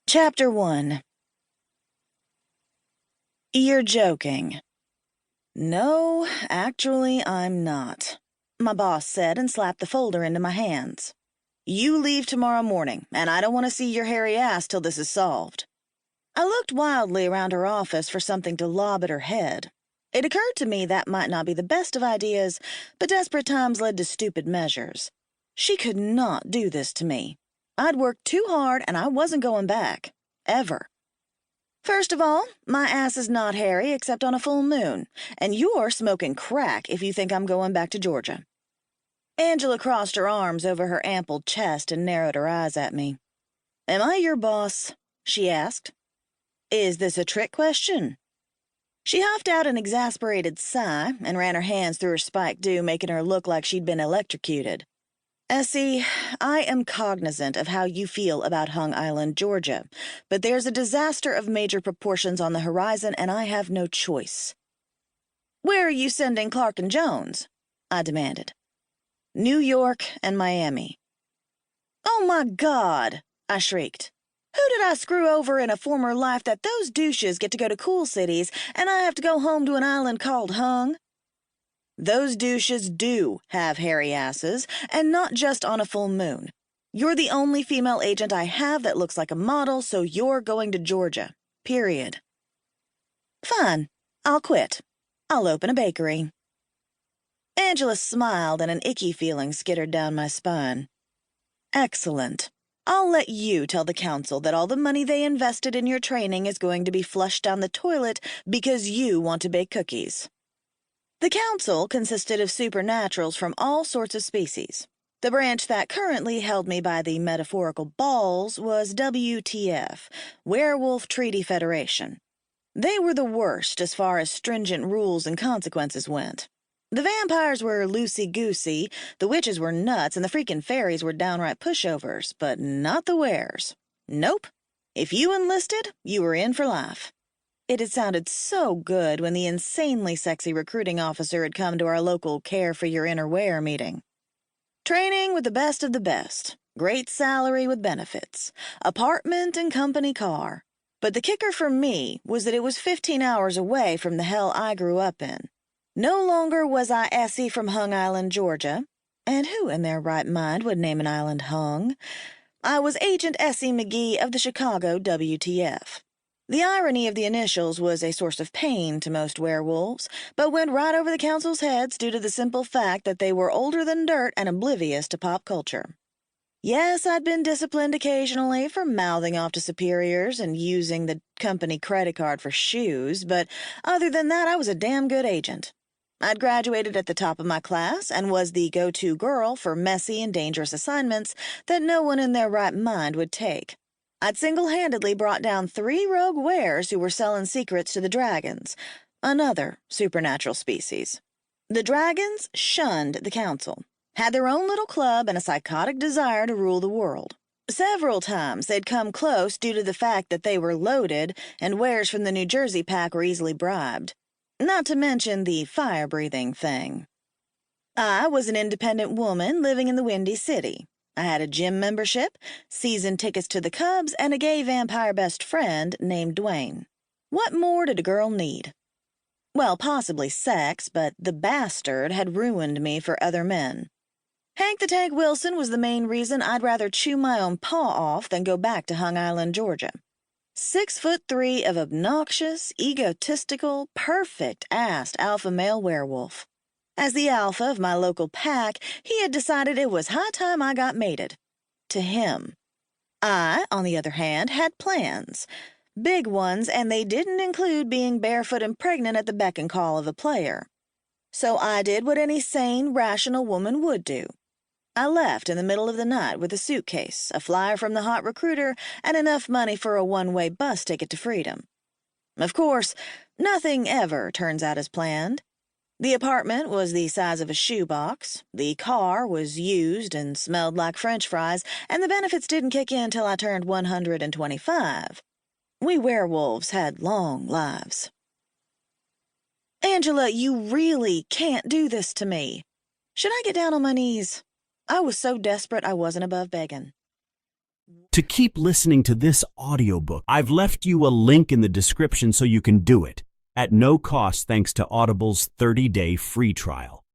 Chapter 1. You're joking. No, actually, I'm not, my boss said and slapped the folder into my hands. You leave tomorrow morning, and I don't want to see your hairy ass till this is solved. I looked wildly around her office for something to lob at her head. It occurred to me that might not be the best of ideas, but desperate times led to stupid measures. She could not do this to me. I'd worked too hard, and I wasn't going back. Ever. First of all, my ass is not hairy except on a full moon, and you're smoking crack if you think I'm going back to Georgia. Angela crossed her arms over her ample chest and narrowed her eyes at me. Am I your boss? She asked. Is this a trick question? She huffed out an exasperated sigh and ran her hands through her spiked do, making her look like she'd been electrocuted. Essie, I am cognizant of how you feel about Hung Island, Georgia, but there's a disaster of major proportions on the horizon, and I have no choice. Where are you sending Clark and Jones? I demanded. New York and Miami. Oh, my God, I shrieked. Who did I screw over in a former life that those douches get to go to cool cities and I have to go home to an island called Hung? Those douches do have hairy asses, and not just on a full moon. You're the only female agent I have that looks like a model, so you're going to Georgia. Period. Fine. I'll quit. I'll open a bakery. Angela smiled, and an icky feeling skittered down my spine. Excellent. I'll let you tell the council that all the money they invested in your training is going to be flushed down the toilet because you want to bake cookies. The council consisted of supernaturals from all sorts of species. The branch that currently held me by the metaphorical balls was WTF, Werewolf Treaty Federation. They were the worst as far as stringent rules and consequences went. The vampires were loosey-goosey, the witches were nuts, and the freaking fairies were downright pushovers, but not the wares. Nope. If you enlisted, you were in for life. It had sounded so good when the insanely sexy recruiting officer had come to our local Care for Your Inner Wear meeting. Training with the best of the best, great salary with benefits, apartment and company car. But the kicker for me was that it was 15 hours away from the hell I grew up in. No longer was I Essie from Hung Island, Georgia, and who in their right mind would name an island Hung? I was Agent Essie McGee of the Chicago WTF. The irony of the initials was a source of pain to most werewolves, but went right over the council's heads due to the simple fact that they were older than dirt and oblivious to pop culture. Yes, I'd been disciplined occasionally for mouthing off to superiors and using the company credit card for shoes, but other than that, I was a damn good agent. I'd graduated at the top of my class and was the go-to girl for messy and dangerous assignments that no one in their right mind would take. I'd single-handedly brought down 3 rogue wares who were selling secrets to the dragons, another supernatural species. The dragons shunned the council, had their own little club and a psychotic desire to rule the world. Several times they'd come close due to the fact that they were loaded and wares from the New Jersey pack were easily bribed. Not to mention the fire-breathing thing. I was an independent woman living in the Windy City. I had a gym membership, season tickets to the Cubs, and a gay vampire best friend named Dwayne. What more did a girl need? Well, possibly sex, but the bastard had ruined me for other men. Hank the Tank Wilson was the main reason I'd rather chew my own paw off than go back to Hung Island, Georgia. 6'3" of obnoxious, egotistical, perfect-assed alpha male werewolf. As the alpha of my local pack, he had decided it was high time I got mated. To him. I, on the other hand, had plans. Big ones, and they didn't include being barefoot and pregnant at the beck and call of a player. So I did what any sane, rational woman would do. I left in the middle of the night with a suitcase, a flyer from the hot recruiter, and enough money for a one-way bus ticket to freedom. Of course, nothing ever turns out as planned. The apartment was the size of a shoebox, the car was used and smelled like French fries, and the benefits didn't kick in till I turned 125. We werewolves had long lives. Angela, you really can't do this to me. Should I get down on my knees? I was so desperate I wasn't above begging. To keep listening to this audiobook, I've left you a link in the description so you can do it, at no cost thanks to Audible's 30-day free trial.